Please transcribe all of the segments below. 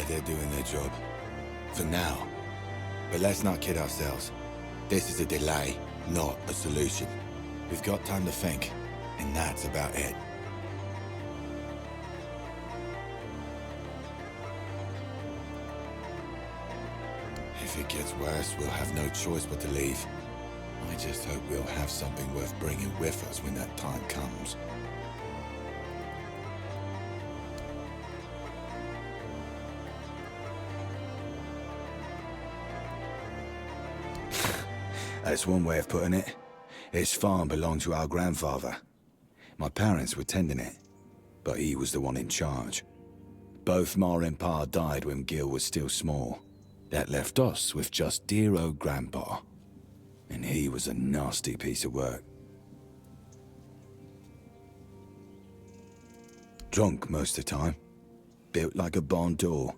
glad they're doing their job. For now. But let's not kid ourselves. This is a delay, not a solution. We've got time to think, and that's about it. If it gets worse, we'll have no choice but to leave. I just hope we'll have something worth bringing with us when that time comes. That's one way of putting it. This farm belonged to our grandfather. My parents were tending it, but he was the one in charge. Both Ma and Pa died when Gil was still small. That left us with just dear old Grandpa. And he was a nasty piece of work. Drunk most of the time. Built like a barn door.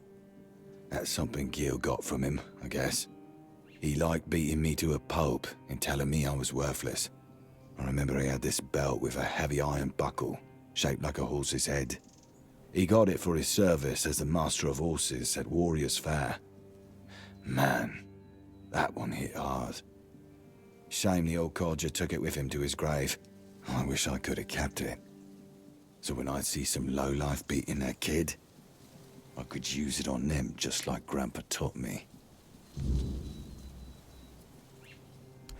That's something Gil got from him, I guess. He liked beating me to a pulp and telling me I was worthless. I remember he had this belt with a heavy iron buckle, shaped like a horse's head. He got it for his service as the master of horses at Warriors' Fair. Man, that one hit hard. Shame the old codger took it with him to his grave. I wish I could have kept it. So when I'd see some lowlife beating their kid, I could use it on them just like Grandpa taught me.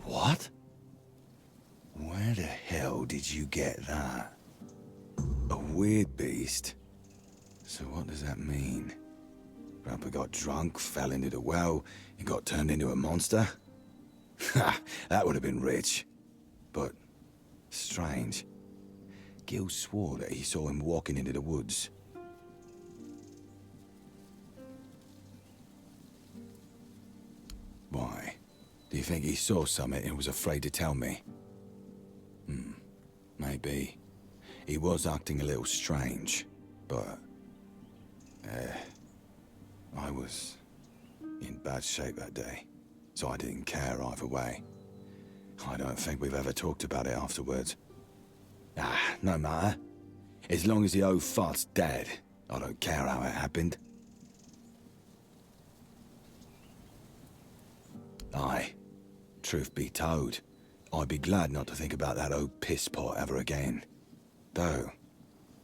What? Where the hell did you get that? A weird beast? So what does that mean? Grandpa got drunk, fell into the well, and got turned into a monster? Ha! That would have been rich. But strange. Gil swore that he saw him walking into the woods. Why? Do you think he saw something and was afraid to tell me? Maybe. He was acting a little strange, but... I was in bad shape that day, so I didn't care either way. I don't think we've ever talked about it afterwards. No matter. As long as the old fart's dead, I don't care how it happened. Aye. Truth be told, I'd be glad not to think about that old pisspot ever again. Though,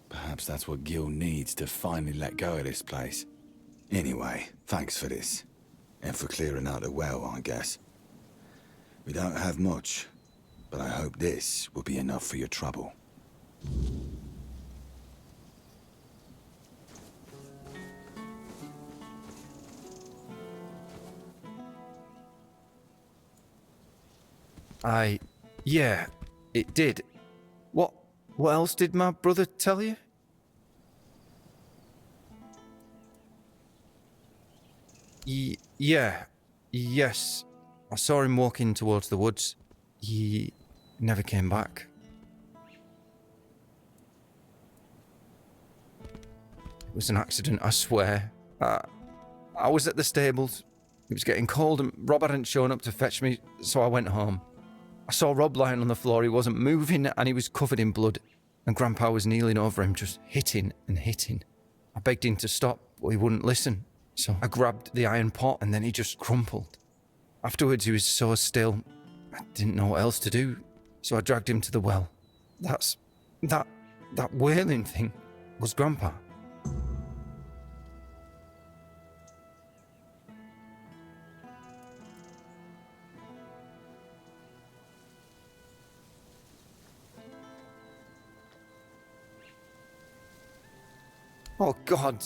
perhaps that's what Gil needs to finally let go of this place. Anyway, thanks for this. And for clearing out the well, I guess. We don't have much, but I hope this will be enough for your trouble. Yeah, it did. What else did my brother tell you? Yes. I saw him walking towards the woods. He never came back. It was an accident, I swear. I was at the stables. It was getting cold and Rob hadn't shown up to fetch me, so I went home. I saw Rob lying on the floor. He wasn't moving and he was covered in blood. And Grandpa was kneeling over him, just hitting and hitting. I begged him to stop, but he wouldn't listen. So I grabbed the iron pot and then he just crumpled. Afterwards, he was so still, I didn't know what else to do. So I dragged him to the well. That wailing thing was Grandpa. Oh God,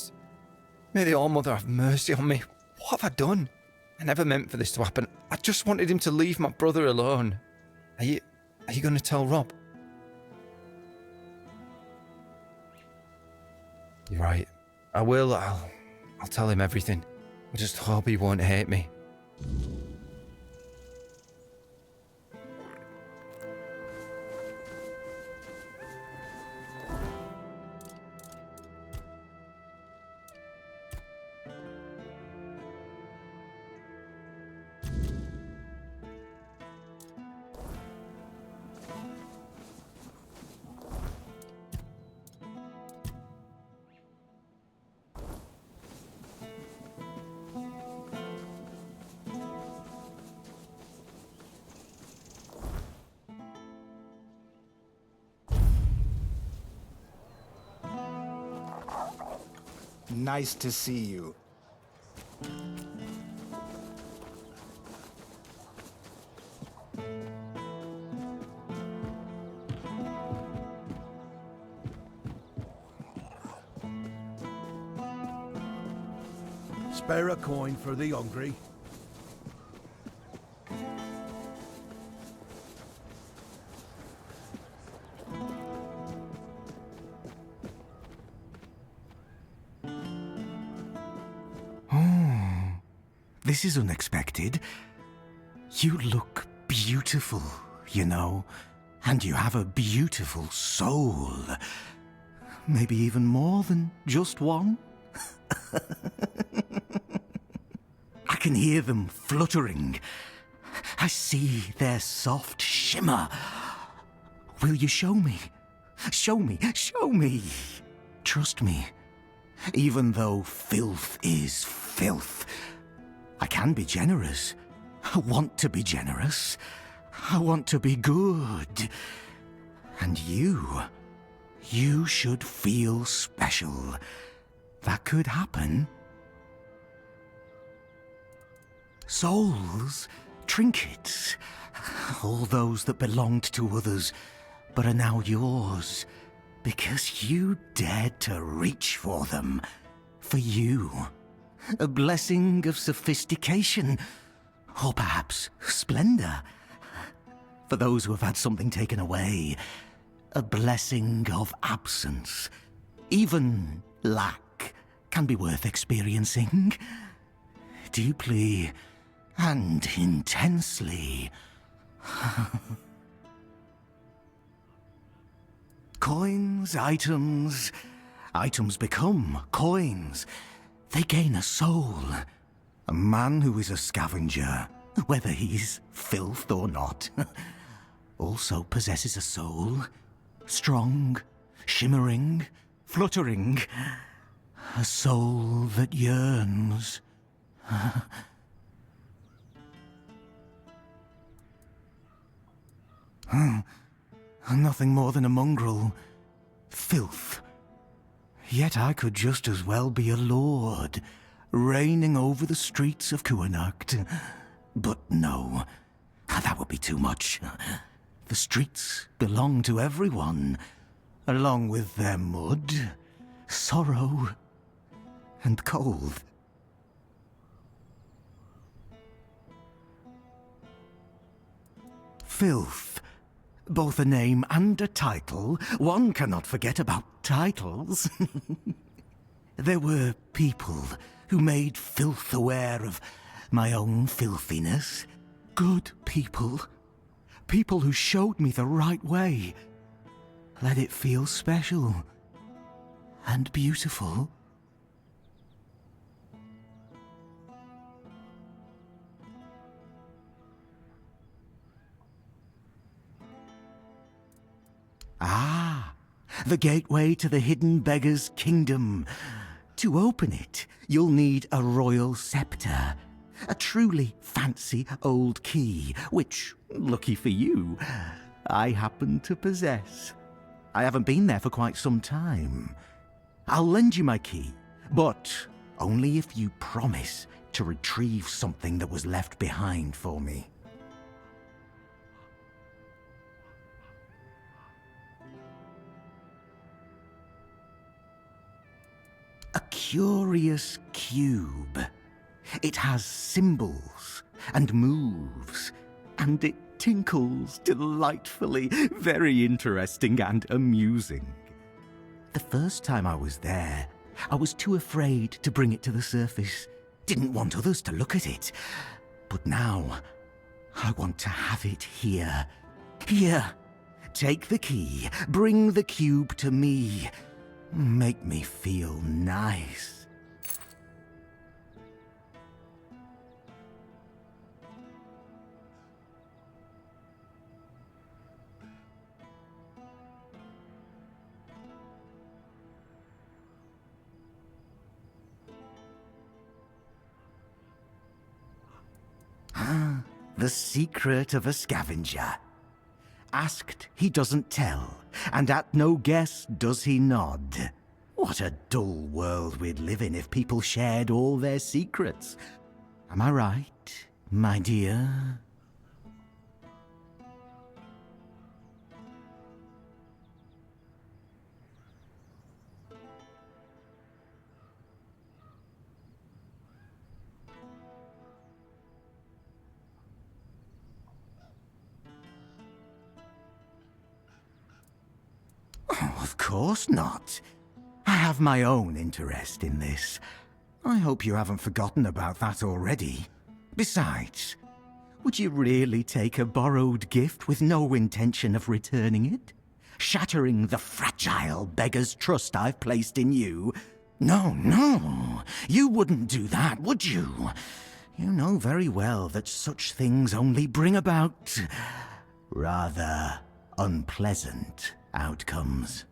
may the All-Mother have mercy on me. What have I done? I never meant for this to happen. I just wanted him to leave my brother alone. Are you going to tell Rob? You're right. I will. I'll tell him everything. I just hope he won't hate me. Nice to see you. Spare a coin for the hungry. This is unexpected. You look beautiful, you know, and you have a beautiful soul. Maybe even more than just one. I can hear them fluttering. I see their soft shimmer. Will you show me? Show me, show me. Trust me, even though filth is filth, I can be generous. I want to be generous. I want to be good. And you should feel special. That could happen. Souls, trinkets, all those that belonged to others, but are now yours, because you dared to reach for them. For you. A blessing of sophistication, or perhaps splendor. For those who have had something taken away, a blessing of absence. Even lack can be worth experiencing. Deeply and intensely. Coins, items become coins. They gain a soul. A man who is a scavenger, whether he's filth or not, also possesses a soul. Strong, shimmering, fluttering. A soul that yearns. Nothing more than a mongrel. Filth. Yet I could just as well be a lord, reigning over the streets of Kuanacht. But no, that would be too much. The streets belong to everyone, along with their mud, sorrow, and cold. Filth. Both a name and a title. One cannot forget about titles. There were people who made filth aware of my own filthiness. Good people. People who showed me the right way. Let it feel special and beautiful. Ah, the gateway to the hidden beggar's kingdom. To open it, you'll need a royal scepter. A truly fancy old key, which, lucky for you, I happen to possess. I haven't been there for quite some time. I'll lend you my key, but only if you promise to retrieve something that was left behind for me. A curious cube. It has symbols and moves, and it tinkles delightfully. Very interesting and amusing. The first time I was there, I was too afraid to bring it to the surface. Didn't want others to look at it. But now, I want to have it here. Here. Take the key. Bring the cube to me. Make me feel nice. The secret of a scavenger. Asked, he doesn't tell, and at no guess does he nod. What a dull world we'd live in if people shared all their secrets. Am I right, my dear? Oh, of course not. I have my own interest in this. I hope you haven't forgotten about that already. Besides, would you really take a borrowed gift with no intention of returning it? Shattering the fragile beggar's trust I've placed in you? No, you wouldn't do that, would you? You know very well that such things only bring about rather unpleasant outcomes.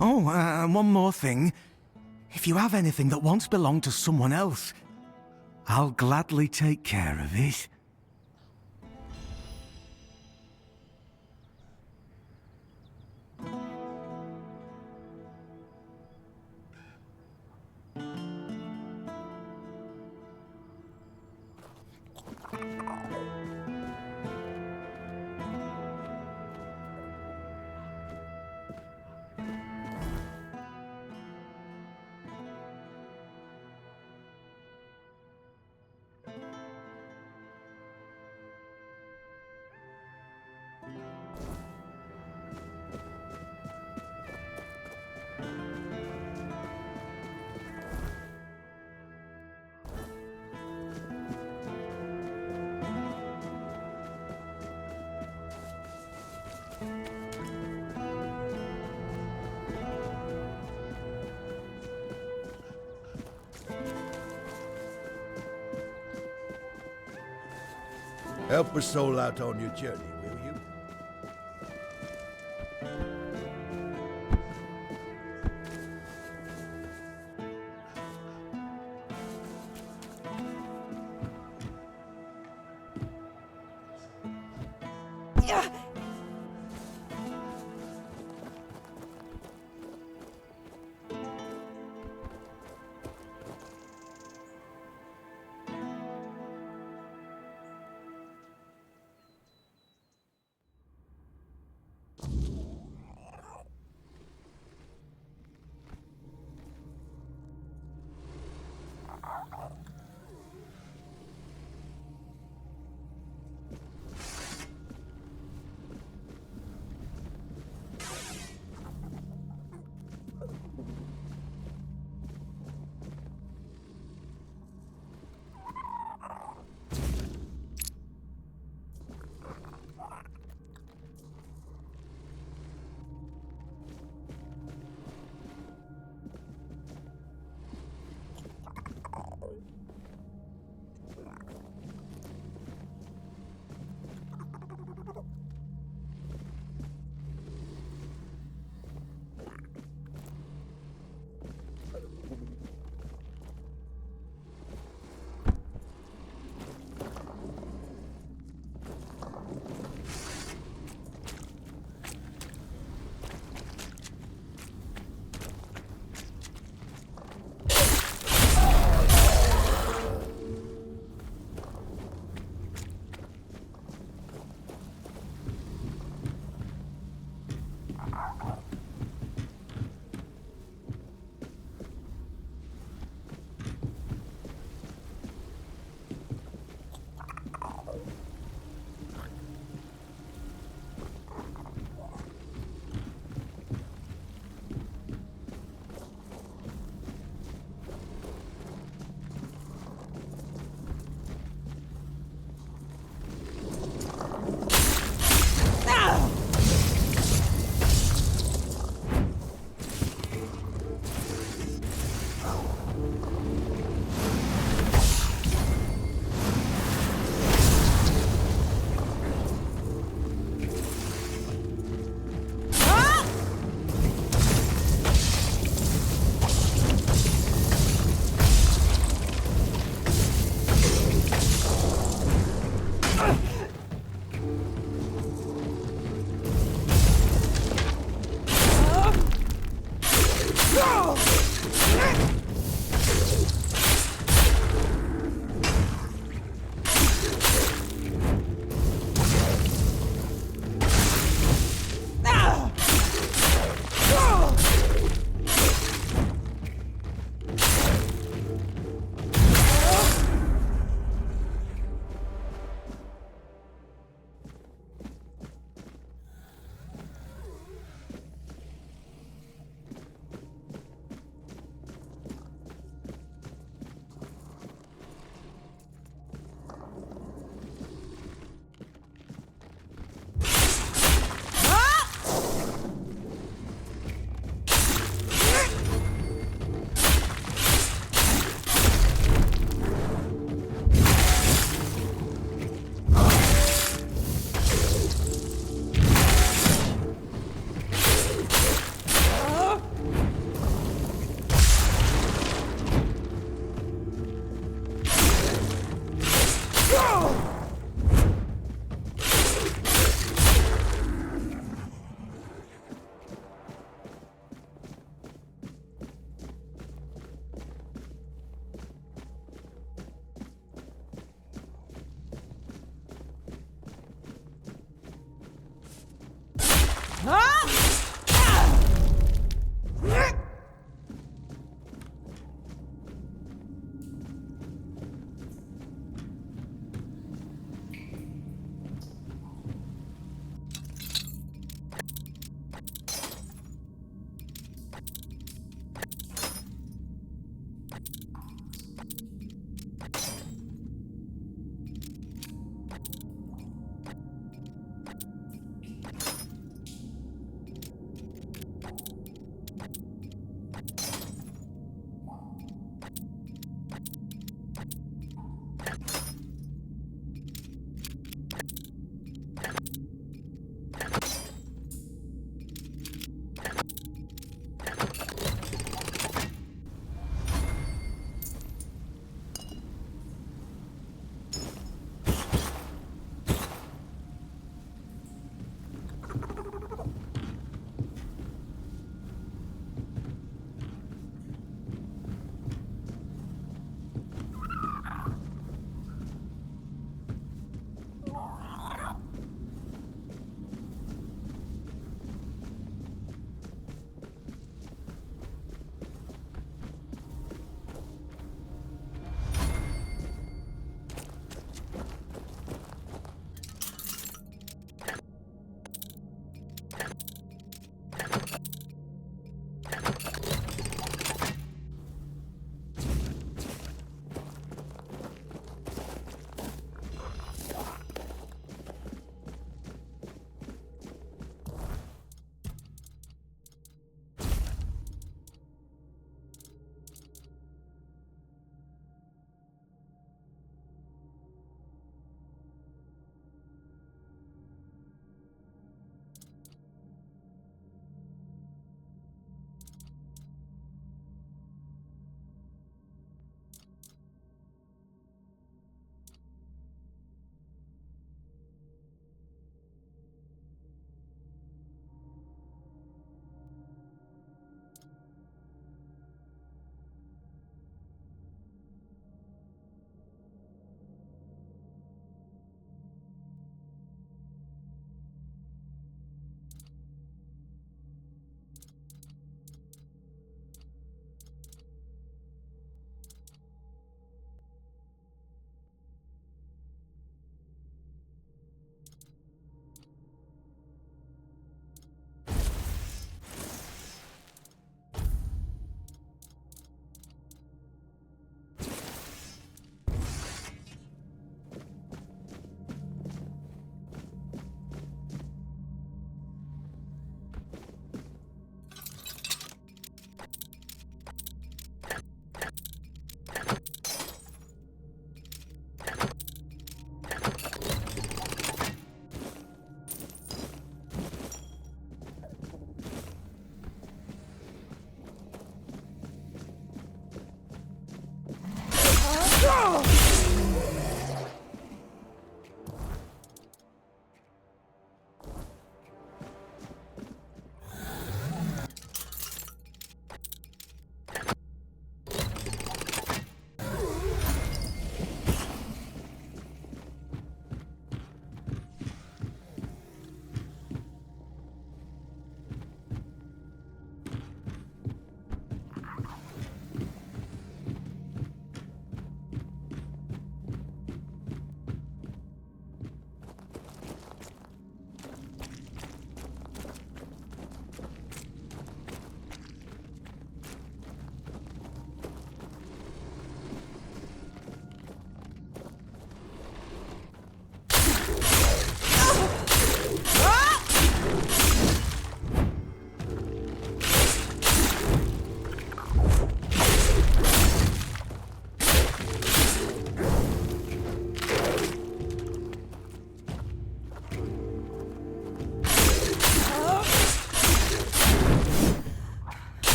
Oh, one more thing. If you have anything that once belonged to someone else, I'll gladly take care of it. Help a soul out on your journey, will you?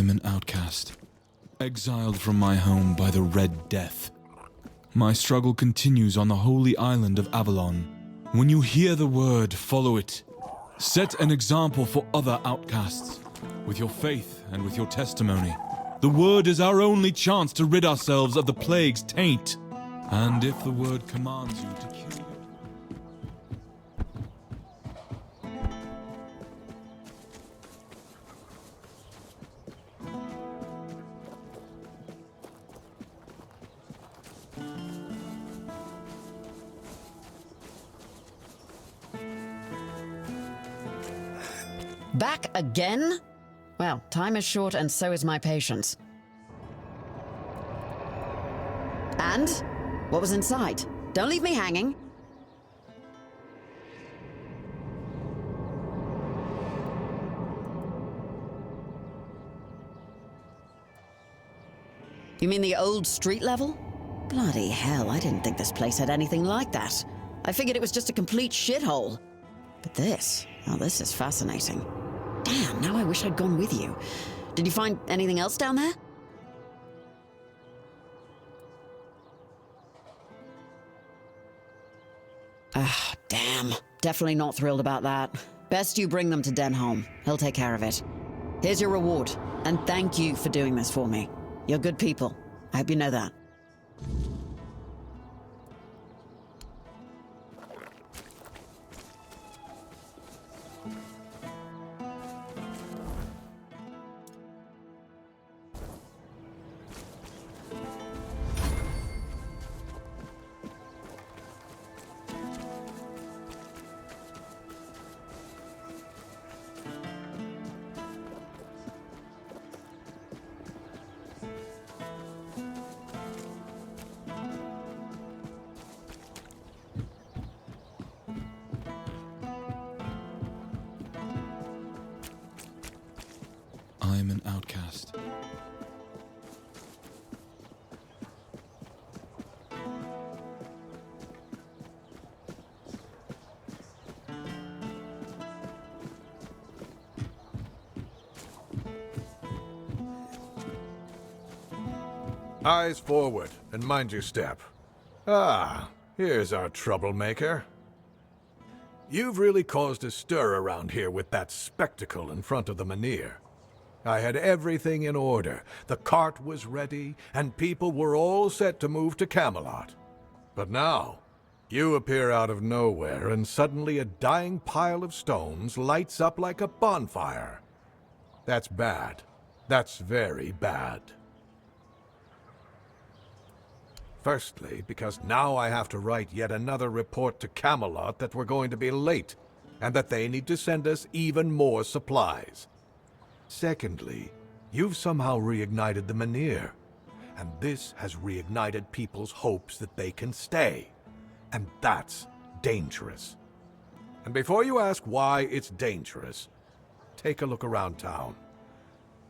am an outcast, exiled from my home by the Red Death. My struggle continues on the holy island of Avalon. When you hear the word, follow it. Set an example for other outcasts, with your faith and with your testimony. The word is our only chance to rid ourselves of the plague's taint. And if the word commands you to kill it, Back again? Well, time is short and so is my patience. And? What was inside? Don't leave me hanging. You mean the old street level? Bloody hell, I didn't think this place had anything like that. I figured it was just a complete shithole. But this, oh, this is fascinating. Damn, now I wish I'd gone with you. Did you find anything else down there? Ah, damn. Definitely not thrilled about that. Best you bring them to Denholm. He'll take care of it. Here's your reward, and thank you for doing this for me. You're good people. I hope you know that. I am an outcast. Eyes forward, and mind your step. Ah, here's our troublemaker. You've really caused a stir around here with that spectacle in front of the Menhir. I had everything in order. The cart was ready, and people were all set to move to Camelot. But now, you appear out of nowhere, and suddenly a dying pile of stones lights up like a bonfire. That's bad. That's very bad. Firstly, because now I have to write yet another report to Camelot that we're going to be late, and that they need to send us even more supplies. Secondly, you've somehow reignited the Menhir, and this has reignited people's hopes that they can stay. And that's dangerous. And before you ask why it's dangerous, take a look around town.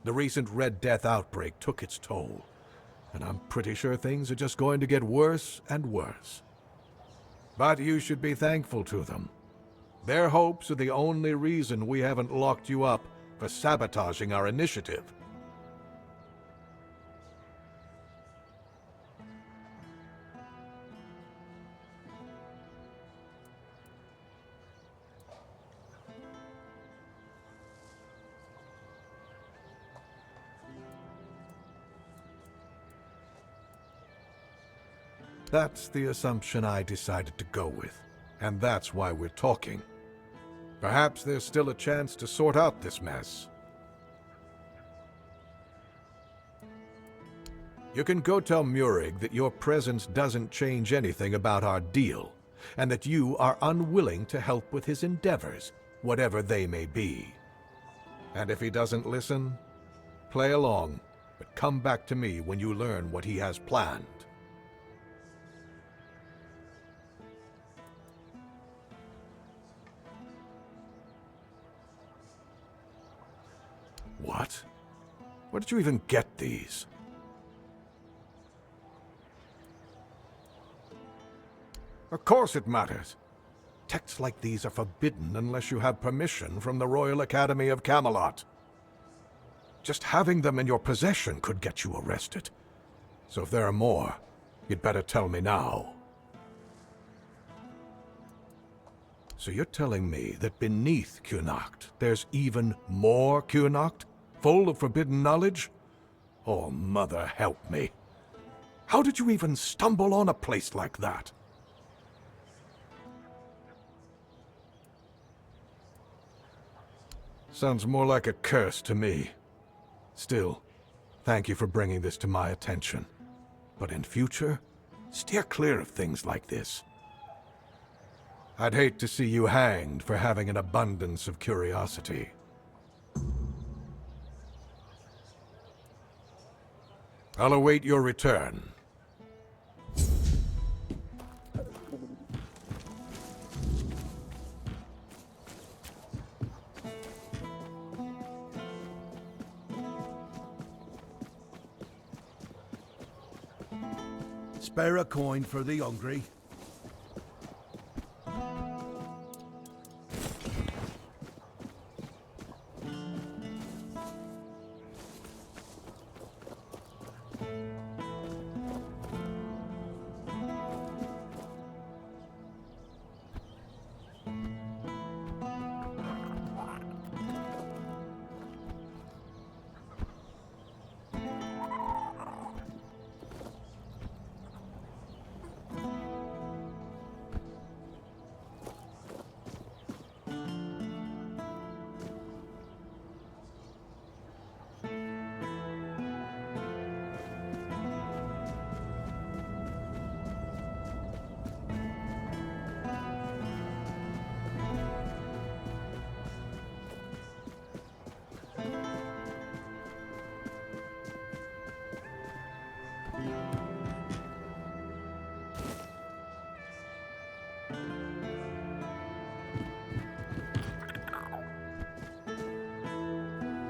The recent Red Death outbreak took its toll, and I'm pretty sure things are just going to get worse and worse. But you should be thankful to them. Their hopes are the only reason we haven't locked you up for sabotaging our initiative. That's the assumption I decided to go with, and that's why we're talking. Perhaps there's still a chance to sort out this mess. You can go tell Murig that your presence doesn't change anything about our deal, and that you are unwilling to help with his endeavors, whatever they may be. And if he doesn't listen, play along, but come back to me when you learn what he has planned. What? Where did you even get these? Of course it matters. Texts like these are forbidden unless you have permission from the Royal Academy of Camelot. Just having them in your possession could get you arrested. So if there are more, you'd better tell me now. So you're telling me that beneath Kunacht, there's even more Kunacht, full of forbidden knowledge? Oh, Mother, help me. How did you even stumble on a place like that? Sounds more like a curse to me. Still, thank you for bringing this to my attention. But in future, steer clear of things like this. I'd hate to see you hanged for having an abundance of curiosity. I'll await your return. Spare a coin for the hungry.